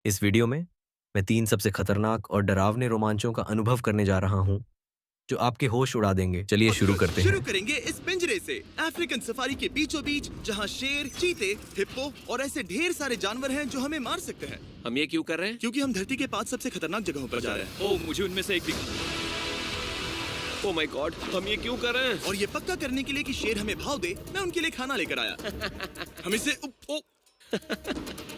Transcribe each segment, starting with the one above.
इस वीडियो में मैं 3 सबसे खतरनाक और डरावने रोमांचों का अनुभव करने जा रहा हूं, जो आपके होश उड़ा देंगे। चलिए शुरू करते शुरू हैं। करेंगे इस पिंजरे से अफ्रीकन सफारी के बीचों बीच, जहाँ शेर, चीते, हिप्पो और ऐसे ढेर सारे जानवर हैं जो हमें मार सकते हैं। हम ये क्यों कर रहे हैं? क्योंकि हम धरती के 5 सबसे खतरनाक जगहों पर जा रहे हैं। ओह, मुझे उनमें से एक दिखा। ओह माय गॉड, हम ये क्यों कर रहे हैं? और ये पक्का करने के लिए कि शेर हमें भाव दे, मैं उनके लिए खाना लेकर आया। हम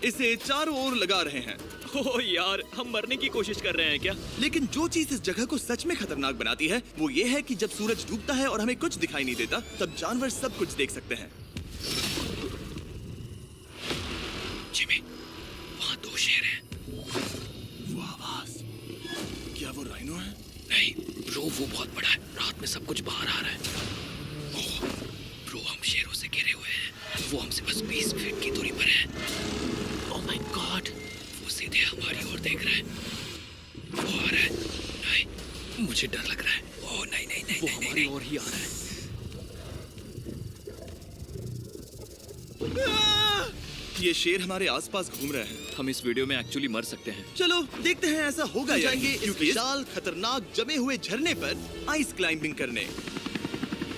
इसे चारों ओर लगा रहे हैं। ओह यार, हम मरने की कोशिश कर रहे हैं क्या? लेकिन जो चीज इस जगह को सच में खतरनाक बनाती है वो ये है कि जब सूरज डूबता है और हमें कुछ दिखाई नहीं देता, तब जानवर सब कुछ देख सकते हैं। जिमी, वहाँ 2 शेर हैं। वो आवाज, क्या वो राइनो है? नहीं ब्रो, वो बहुत बड़ा है। रात में सब कुछ बाहर आ रहा है। ओह ब्रो, हम शेरों से घिरे हुए हैं। वो हमसे बस 20 फीट की दूरी पर है। ओह माय गॉड, वो सीधे हमारी ओर देख रहा है। वो आ रहा है। नहीं, मुझे डर लग रहा है। ओह नहीं नहीं नहीं, वो हमारी ओर ही आ रहा है। ये शेर हमारे आसपास घूम रहे हैं। हम इस वीडियो में एक्चुअली मर सकते हैं। चलो देखते हैं ऐसा होगा या जाएंगे इस विशाल खतरनाक जमे हुए झरने पर आइस क्लाइंबिंग करने।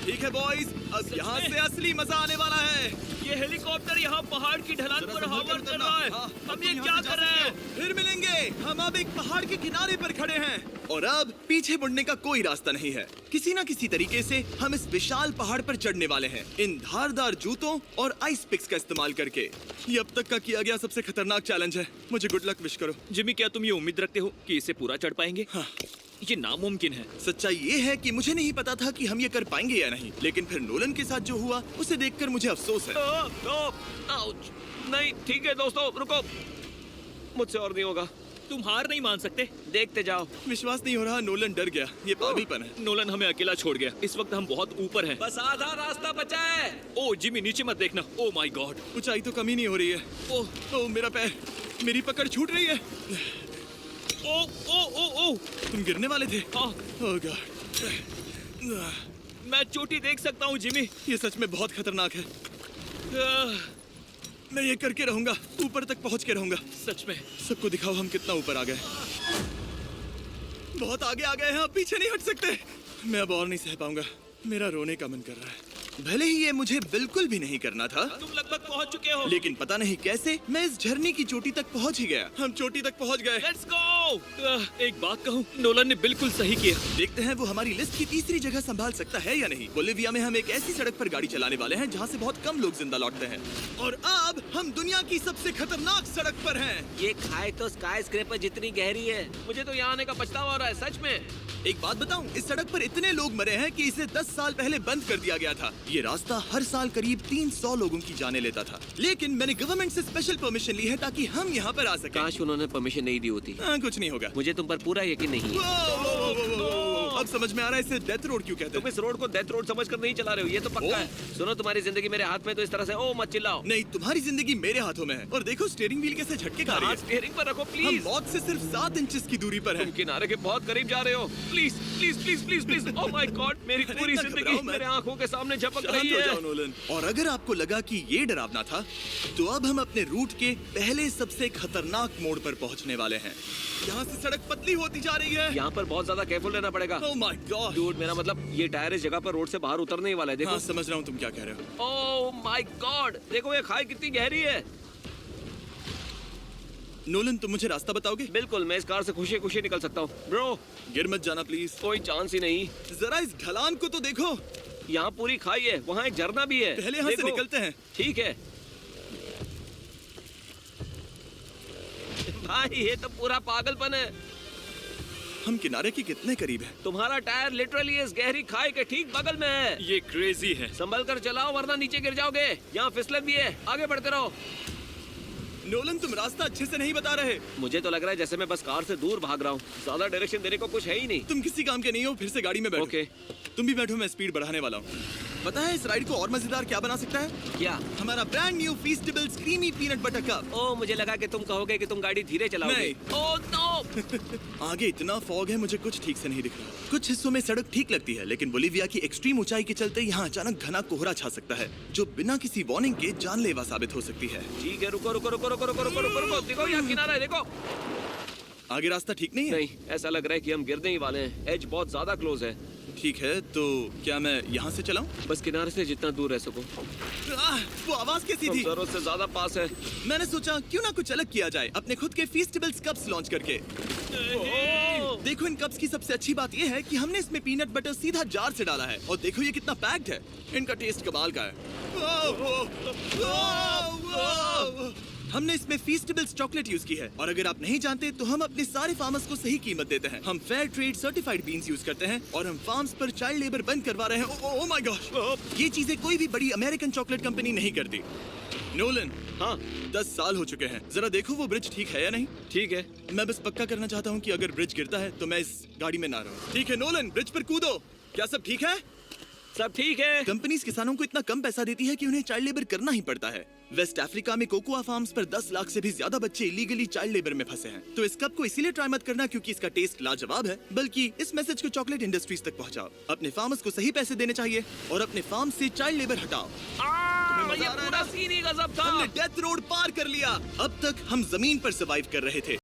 ठीक है बॉयज, अब यहाँ से असली मजा आने वाला है। ये हेलीकॉप्टर यहाँ पहाड़ की ढलान पर हवर कर रहा है। हम ये क्या कर रहे हैं? फिर मिलेंगे। हम अब एक पहाड़ के किनारे पर खड़े हैं और अब पीछे मुड़ने का कोई रास्ता नहीं है। किसी ना किसी तरीके से हम इस विशाल पहाड़ पर चढ़ने वाले हैं, इन धारदार जूतों और आइस पिक्स का इस्तेमाल करके। ये अब तक का किया गया सबसे खतरनाक चैलेंज है। मुझे गुड लक विश करो। जिमी, क्या तुम ये उम्मीद रखते हो कि इसे पूरा चढ़ पाएंगे? हाँ। ये नामुमकिन है। सच्चाई ये है कि मुझे नहीं पता था कि हम ये कर पाएंगे या नहीं, लेकिन फिर नोलन के साथ जो हुआ उसे देखकर मुझे अफसोस है। आउच। नहीं ठीक है दोस्तों, रुको, मुझसे और नहीं होगा। तुम हार नहीं मान सकते, देखते जाओ। विश्वास नहीं हो रहा, नोलन डर गया। ये पागलपन है। नोलन हमें अकेला छोड़ गया। इस वक्त हम बहुत ऊपर हैं। बस आधा रास्ता बचा है। ओह जिमी, नीचे मत देखना। ओह माय गॉड, ऊंचाई तो कमी नहीं हो रही है। ओह मेरा पैर, मेरी पकड़ छूट रही है। ओह ओह ओह ओह, तुम गिरने वाले थे। हाँ। ओह गॉड, मैं चोटी देख सकता हूँ जिमी। ये सच में बहुत खतरनाक है। मैं ये करके रहूंगा, ऊपर तक पहुंच के रहूंगा। सच में। सबको दिखाओ हम कितना ऊपर आ गए। बहुत आगे आ गए हैं, अब पीछे नहीं हट सकते। मैं अब और नहीं सह पाऊंगा, मेरा रोने का मन कर रहा है। भले ही ये मुझे बिल्कुल भी नहीं करना था। तुम लगभग पहुंच चुके हो, लेकिन पता नहीं कैसे मैं इस झरने की चोटी तक पहुंच ही गया। हम चोटी तक पहुंच गए। Let's go. एक बात कहूँ, नोलन ने बिल्कुल सही किया। देखते हैं वो हमारी लिस्ट की तीसरी जगह संभाल सकता है या नहीं। बोलिविया में हम एक ऐसी सड़क पर गाड़ी चलाने वाले हैं जहाँ से बहुत कम लोग जिंदा लौटते हैं। और अब हम दुनिया की सबसे खतरनाक सड़क पर हैं। ये खाई तो स्काई स्क्रेपर जितनी गहरी है। मुझे तो यहाँ आने का पछतावा हो रहा है, सच में। एक बात बताऊं, इस सड़क पर इतने लोग मरे हैं कि इसे 10 साल पहले बंद कर दिया गया था। ये रास्ता हर साल करीब 300 लोगों की जाने लेता था, लेकिन मैंने गवर्नमेंट से स्पेशल परमिशन ली है ताकि हम यहाँ पर आ सकें। काश उन्होंने परमिशन नहीं दी होती। कुछ नहीं होगा। मुझे तुम पर पूरा यकीन नहीं है। अब समझ में आ रहा है इसे डेथ रोड क्यों कहते हैं। तुम इस रोड को डेथ रोड समझकर नहीं चला रहे हो, ये तो पक्का है। सुनो, तुम्हारी जिंदगी मेरे हाथ में, तो इस तरह से ओ मत चिल्लाओ। नहीं, तुम्हारी जिंदगी मेरे हाथों में है। और देखो स्टीयरिंग व्हील कैसे झटके खा रही है। स्टीयरिंग पर रखो हम प्लीज। मौत से सिर्फ 7 इंचेस की दूरी पर हैं। तुम किनारे के बहुत करीब जा रहे हो। Please please please please please. Oh my God, मेरी पूरी इतना जिंदगी घबराओ मत। मेरे आंखों के सामने झपक शांत रही हो है। जाओ नोलन। और अगर आपको लगा कि ये डरावना था, तो अब हम अपने रूट के पहले सबसे खतरनाक मोड़ पर पहुंचने वाले हैं। यहाँ से सड़क पतली होती जा रही है। यहाँ पर बहुत ज्यादा केयरफुल रहना पड़ेगा। Oh my God. डूड, मेरा मतलब ये टायर इस जगह पर रोड से बाहर उतरने ही वाला है। देखो। हाँ, समझ रहा हूँ तुम क्या कह रहे हो। ओह माय गॉड, देखो ये खाई कितनी गहरी है। नोलन, तुम मुझे रास्ता बताओगे? बिल्कुल, मैं इस कार से खुशी खुशी निकल सकता हूँ। ब्रो, गिर मत जाना प्लीज। कोई चांस ही नहीं। जरा इस ढलान को तो देखो। यहाँ पूरी खाई है, वहाँ एक झरना भी है। पहले यहाँ से निकलते हैं। ठीक है भाई, ये तो पूरा पागलपन है। हम किनारे के कितने करीब हैं? तुम्हारा टायर लिटरली इस गहरी खाई के ठीक बगल में है। ये क्रेजी है। संभल कर चलाओ वरना नीचे गिर जाओगे। यहाँ फिसलन भी है, आगे बढ़ते रहो। नोलन, तुम रास्ता अच्छे से नहीं बता रहे। मुझे तो लग रहा है जैसे मैं बस कार से दूर भाग रहा हूँ। ज्यादा डायरेक्शन देने को कुछ है ही नहीं। तुम किसी काम के नहीं हो, फिर से गाड़ी में बैठो। ओके। तुम भी बैठो, मैं स्पीड बढ़ाने वाला हूँ। पता है इस राइड को और मजेदार क्या बना सकता है? क्या? हमारा brand new Feastables creamy peanut butter cup. ओ, मुझे लगा कि तुम कहोगे कि तुम गाड़ी धीरे चलाओगे। नहीं। Oh no! आगे इतना फॉग है, मुझे कुछ ठीक से नहीं दिख रहा। कुछ हिस्सों में सड़क ठीक लगती है, लेकिन बोलीविया की एक्सट्रीम ऊंचाई के चलते यहाँ अचानक घना कोहरा छा सकता है, जो बिना किसी वार्निंग के जानलेवा साबित हो सकती है। ठीक है, रुको रुको रुको रुको रुको रुको रुको रुको, देखो यहाँ किनारा है, देखो। आगे रास्ता ठीक नहीं है? नहीं, ऐसा लग रहा है कि हम गिरने ही वाले हैं। एज बहुत ज्यादा क्लोज है। ठीक है, तो क्या मैं यहाँ से चलाऊं? बस किनारे से जितना दूर रह सको। वो आवाज कैसी तुम थी? जरूरत से ज्यादा पास है। मैंने सोचा क्यों ना कुछ अलग किया जाए, अपने खुद के फीस्टेबल्स कप्स लॉन्च करके। देखो इन कप्स की सबसे अच्छी बात ये है कि हमने इसमें पीनट बटर सीधा जार से डाला है, और देखो ये कितना पैक्ड है। इनका टेस्ट कमाल का है। हमने इसमें फीस्टेबल्स चॉकलेट यूज की है, और अगर आप नहीं जानते तो हम अपने सारे फार्मर्स को सही कीमत देते हैं। हम fair trade certified beans use करते हैं, और हम फार्म्स पर चाइल्ड लेबर बंद करवा रहे हैं। ओह माय गॉश, ये चीजें कोई भी बड़ी अमेरिकन चॉकलेट कंपनी नहीं करती। नोलन, हाँ 10 साल हो चुके हैं, जरा देखो वो ब्रिज ठीक है या नहीं। ठीक है। मैं बस पक्का करना चाहता हूँ कि अगर ब्रिज गिरता है तो मैं इस गाड़ी में ना रहूं। ठीक है नोलन, ब्रिज पर कूदो। क्या सब ठीक है? सब ठीक है। कंपनीज किसानों को इतना कम पैसा देती है कि उन्हें चाइल्ड लेबर करना ही पड़ता है। वेस्ट अफ्रीका में कोकोआ फार्म्स पर 10 लाख से भी ज्यादा बच्चे इलीगली चाइल्ड लेबर में फंसे हैं। तो इस कप को इसीलिए ट्राई मत करना क्योंकि इसका टेस्ट लाजवाब है, बल्कि इस मैसेज को चॉकलेट इंडस्ट्रीज तक पहुंचाओ। अपने फार्मर्स को सही पैसे देने चाहिए और अपने फार्म से चाइल्ड लेबर हटाओ। ये पूरा सीन ही गजब था। हमने डेथ रोड पार कर लिया। अब तक हम जमीन पर सर्वाइव कर रहे थे,